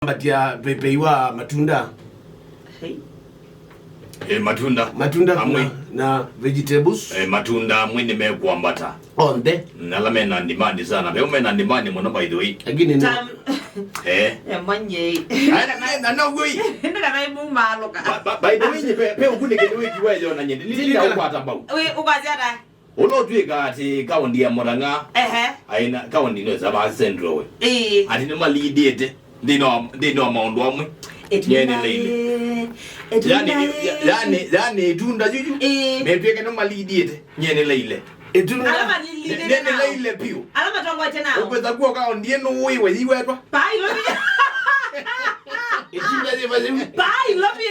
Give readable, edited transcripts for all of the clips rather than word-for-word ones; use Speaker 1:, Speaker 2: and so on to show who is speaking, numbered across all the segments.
Speaker 1: Batia pepeiwa matunda. Matunda na vegetables.
Speaker 2: Matunda mwini mekuambata.
Speaker 1: Onde.
Speaker 2: Nalame na ndimani sana. Meume na ndimani mwana by the way.
Speaker 1: Agini ni.
Speaker 3: Mwenye.
Speaker 2: Na no gui.
Speaker 3: Ndaka na imu maloka.
Speaker 2: By the way pe ukune kene kiwejo na nyende. Nita ukwata mbau.
Speaker 3: Ukwazia
Speaker 2: Olo tuika ati kaundi ya moranga. Aina kaundi no zaba central we. Ati no malidete. Dino maundu amwe. Yani itunda juju. Mepeke no malidete. Nyene leile.
Speaker 3: Itunda. Alama
Speaker 2: nene leile piu.
Speaker 3: Alama tongoetye nao.
Speaker 2: Ukweza kuwa kaundi eno wewe yiwetwa.
Speaker 3: Pai lobi.
Speaker 2: Itunda je bazimu.
Speaker 3: Pai lobi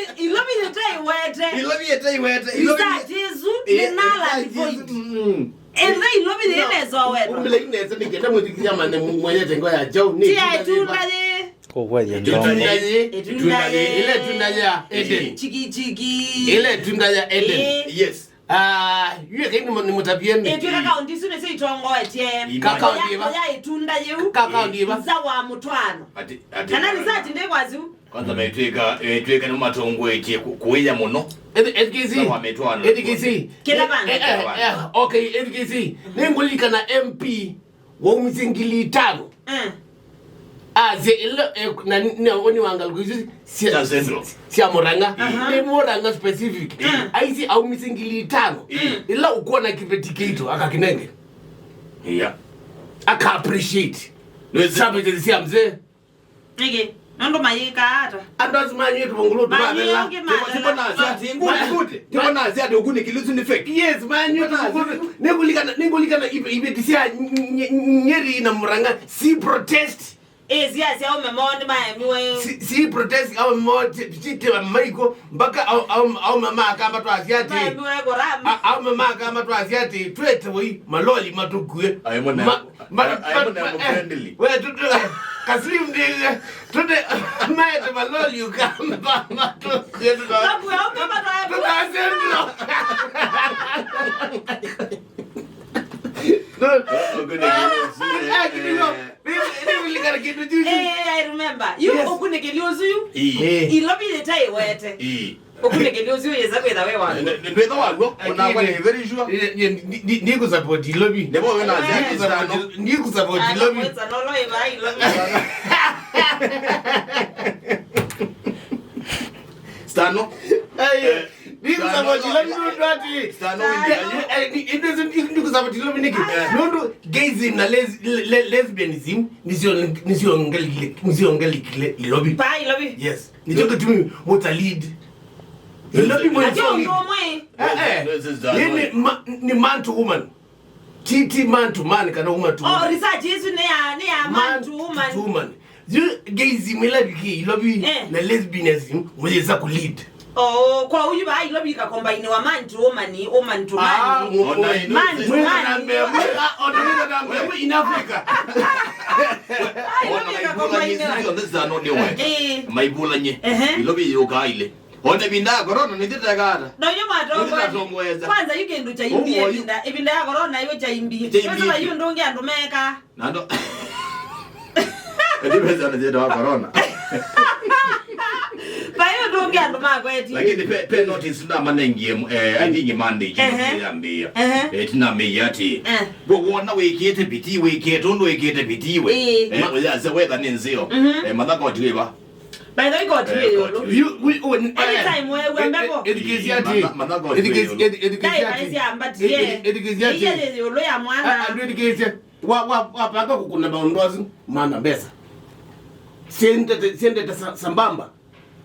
Speaker 3: yetei wete. Isa Jesu nenala void. Enda ilobi nenezo wetu.
Speaker 1: Umile ineze nikenda mwitikija mane mwenye tengo ya Joe ni.
Speaker 3: Tia itunda je.
Speaker 1: Itunda ile tunda ya Eden.
Speaker 3: Chikichiki.
Speaker 1: Ile tunda ya Eden.
Speaker 2: Yes.
Speaker 1: Yue kini ni mutapiende.
Speaker 3: Etweka kaunti sune se itongoetye.
Speaker 1: Kaunti ba.
Speaker 3: Ya itunda yeu.
Speaker 1: Kaunti ba.
Speaker 3: Zawa mutwano. Kana research ndekwazi.
Speaker 2: Kwanza metweka no matongoetye kuwenya muno.
Speaker 1: EDKC.
Speaker 2: Zawa metwano.
Speaker 1: EDKC.
Speaker 3: Kila bana.
Speaker 1: Okay, EDKC. Nengulika na MP wa umizingili 5. Ze ilo na woni wangal kuzi sia moranga ni moranga specific aisi au misingili 5 ila uko na kivetikito akakinenge aka appreciate no sabe sia mzee
Speaker 3: nige ndo mayika hata
Speaker 1: andazi manyi tubongolo tubabela
Speaker 2: tibona azia ukune kiluzu ni fake
Speaker 1: yes manyi nengulika na ibetisia nyeri na moranga si protest
Speaker 3: yes au memondi maemiwe
Speaker 1: si protest au mote tite wa maiko mpaka au mama akamba to asiati
Speaker 3: maemiwe gorama
Speaker 1: au mama akamba to asiati twete we maloli matukue
Speaker 2: ayemona friendly
Speaker 1: we tutu kaslim de tutu maete maloli ukamba matukue tutu
Speaker 3: babu au mama to
Speaker 1: asendro
Speaker 3: I remember. You okune keliozu you. Ilobi yetai wete. Okune keliozu yeza kwetha wewa.
Speaker 2: Ndwetha wago ona kwa very sure.
Speaker 1: Ndiko support ilobi.
Speaker 2: Ndebo wena
Speaker 1: ndiko support ilobi.
Speaker 3: Kwetha nolo eba ilobi.
Speaker 2: Stano.
Speaker 1: Ndiko support ilobi ndwati.
Speaker 2: Stano
Speaker 1: ndiko support ilobi niki. Nondo gayism na lesbianism nisiongelikile ilobi.
Speaker 3: Pa ilobi.
Speaker 1: Yes. Nitoke tumi mota lead. Ilobi mwe
Speaker 3: songi.
Speaker 1: Ni man to woman. Titi man to man kana woman to woman.
Speaker 3: Oh, research yesu ne ya man to woman.
Speaker 1: Gayism ilobi na lesbianism mweza ku lead.
Speaker 3: Oh, kwa huyu ba ilobi ka combine wa man to woman to man. Man to man.
Speaker 1: In Africa.
Speaker 2: Maibulanye ilobi yokaile ona binda corona nitita gara
Speaker 3: no nyuma kwanza yugendo cha imbie ibinda ya corona iwe cha imbie sasa hiyo ndonge andumeka
Speaker 2: nando edibeza na jeda wa corona
Speaker 3: bayo ndonge andumaka eti
Speaker 2: lakini pe notice na manengie I think Monday yambia tina meyati go wona wekete biti wekete ondo wekete biti we uyaze wetha ninzio madhaka watiwa
Speaker 3: by the way got you anytime we mbebo
Speaker 1: education
Speaker 3: lo ya mwana
Speaker 1: education wa paka kukuna maondozi maana pesa siende sambamba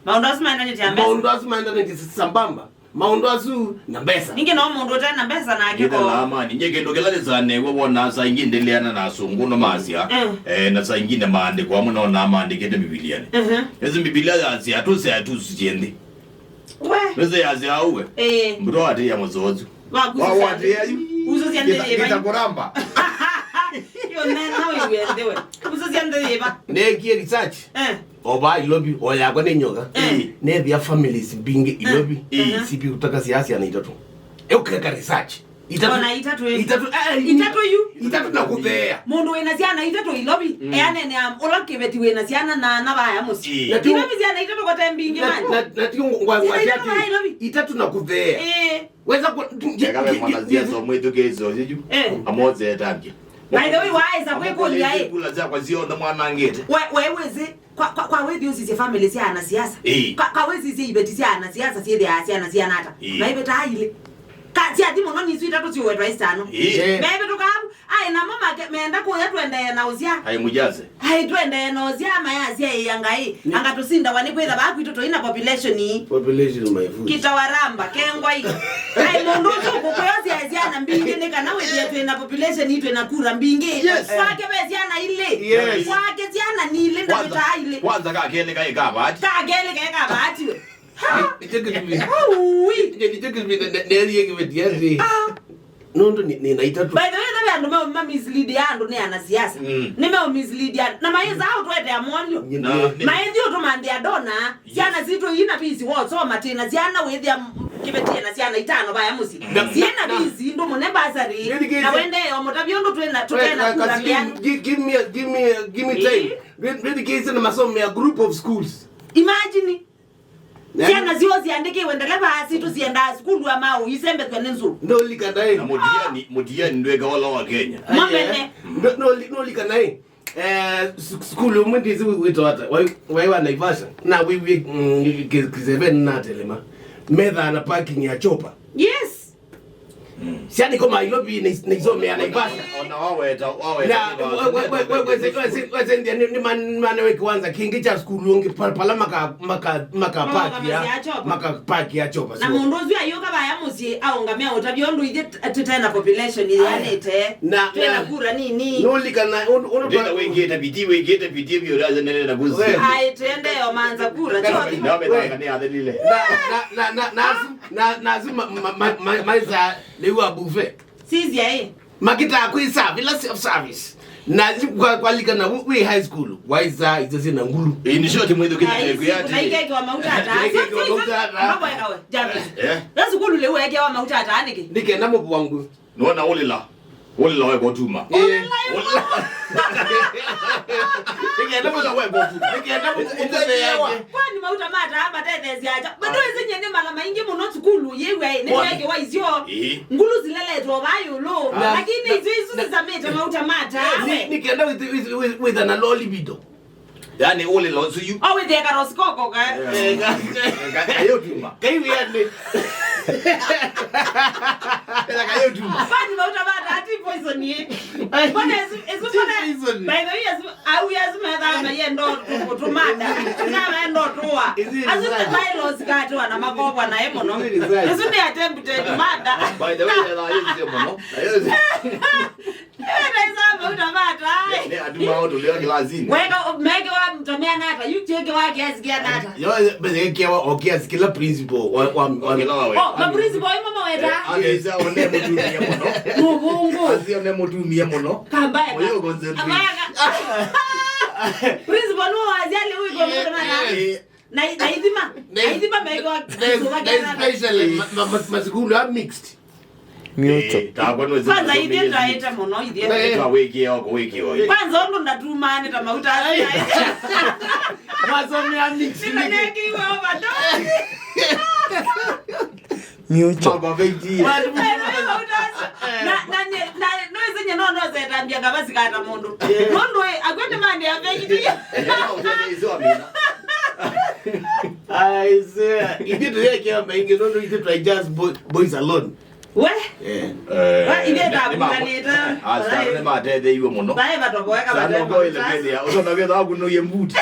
Speaker 3: maondozi maana ni jamba
Speaker 1: maondozi maana ni sambamba maondozi na pesa
Speaker 3: ninge na mundu tena na pesa na akiko
Speaker 2: ngida lama ninge ndokelale zane wona sa inginde liana na sunguno masia na sa inginde mande kwa muna na mande kete bibiliani ezi biblia yazi atusi jende
Speaker 3: we
Speaker 2: beze yazi auwe mbro ate ya mozozo wa ate ya
Speaker 3: uzo ziende
Speaker 2: kita kuramba
Speaker 3: yo nena we ndewe uzo ziende yeba
Speaker 1: neki research oba ilobi oya kwa nenyoka ne bia families binge ilobi sipi kutaka siasa na itoto ukeka research
Speaker 3: itatu yu
Speaker 1: na kuthea
Speaker 3: mundu wena ciana itatu ilobi ene ne olakebeti wena ciana na baya musi ilobi ciana itatu kwa tembingi man
Speaker 1: na tio ngwa itatu na kuthea weza ku
Speaker 2: kama mwanazia so mwetu kezo jiju amoze tangi
Speaker 3: by the way waiza kwekulia
Speaker 2: kula za kwa zio ndo mwana ngete
Speaker 3: weweze kwa wewe usize family ciana siasa kwa wewe usize ibeti ciana siasa siede asiana ciana hata na ibeta ile kati ati muno ni swita tuti wewe twaisano bebe tukabu ai na mama meenda kuya twende na uzia
Speaker 2: ai mujaze
Speaker 3: ai twende na uzia mayazi ai yangai angatusinda wanikwetha baku itoto ina population
Speaker 1: my food
Speaker 3: kitawaramba kengwa hii ai mundu tuko koyozi aziana mbingi nika na wewe yetu ina population itwe na kura mbingi kwake beziana ile kwake ziana ni ile ndo beta ile
Speaker 2: kwanza kakene kai kabati
Speaker 3: we
Speaker 1: nondo ni naitatu
Speaker 3: by the way that ndo mama mislead yandu ni ana siasa nime mislead na maiza au twete amonyo maizi otomande adona siana zito ina busy wo so matina siana with ya kibetie na siana itano baya musi siana busy ndo munemba azari na wende omotabiondo twena kura
Speaker 1: give me time really case na masomo ya group of schools
Speaker 3: imagine siana zio ziandike wendele basi tu zienda school ama uisembe kwa nenzo
Speaker 1: ndo likandai
Speaker 2: na modiani ndwega wala wa Kenya
Speaker 3: mamene
Speaker 1: ndo likandai school umwendizi wito hata wai wa Naivasha na we kiseven na telema medha na parking ya chopa
Speaker 3: yes
Speaker 1: siani kama ilobi na izome ya Naivasha
Speaker 2: ona wawe
Speaker 1: weze ni manewe kwanza kingi cha school ungi pala maka park ya chopa
Speaker 3: na mundozi ayoka baya musi aongamea otabiondo ije tena population yani te tena kura nini
Speaker 1: nolikana
Speaker 2: ndio wengeta bidii bioraza nene na guzi
Speaker 3: ai tende yo manza kura
Speaker 2: chobi na betanga ni adilile
Speaker 1: na maiza lewa buffet
Speaker 3: sisi yeye
Speaker 1: makita kuisa villa self service na kwa lika na we high school waiza izazina ngulu
Speaker 2: ni shoti mwedo kile kuyati
Speaker 3: haikeke wa mauta mambo yakawe jabe lazima kulu lewe yake wa mauta anike
Speaker 1: nike na mbo wangu
Speaker 2: nona olila wewe kwa tuma nike na mbo wewe kwa tuma nike na mbo yake
Speaker 3: kwani mauta mata hapa tetezi acha bado zenye ni mala maingi muno skulu yewe ne yake wa izio ngulu zilele to bayo lo lakini hizo za meta mauta mata
Speaker 1: nike na with an lolibido
Speaker 2: yani ole lozo you
Speaker 3: with the karoskoko
Speaker 2: kayo tuma
Speaker 1: kayo yani
Speaker 2: ela kayo tuma
Speaker 3: kwani mauta mata ati poison ye kwani ezo poison by the way au yazima na yendo kutumada na ndo toa azu the bylaws kato na makopo na emo no ezo ni attempted murder
Speaker 2: by the way la hizo mono ne aduma auto leo kilazini
Speaker 3: weka mege wa mtomea nata you cheke wa kiasi kia nata
Speaker 1: yo bezeke wa okiasi kila principal wa
Speaker 3: ma principal mama weta
Speaker 2: ageza one mutumia mono
Speaker 3: mugungu
Speaker 2: azio ne mutumia mono
Speaker 3: kambaya
Speaker 2: oyo concentrate
Speaker 3: principal no ajali huyu kwa mwana naidima mege wa
Speaker 1: especially masikulu are mixed
Speaker 4: Mioto.
Speaker 3: Kwanza hivi ndaita mono hivi.
Speaker 2: Wiki.
Speaker 3: Kwanza ndo ndatumane tamauta.
Speaker 1: Masomo ya mix.
Speaker 3: Nimeki wewe bado.
Speaker 4: Mioto.
Speaker 2: Baba viti.
Speaker 3: Na noize nyeno no zetambia ngabasi kata mundu. Mundu akwete mande ya veki.
Speaker 1: I say if you take care of me you don't need to just boys alone.
Speaker 3: We? Ile tabuka nita.
Speaker 2: Asante matete hiyo mono.
Speaker 3: Bae batoboeka
Speaker 2: batete. Sanogo ile kende. Usona vya dhabu no yembuti.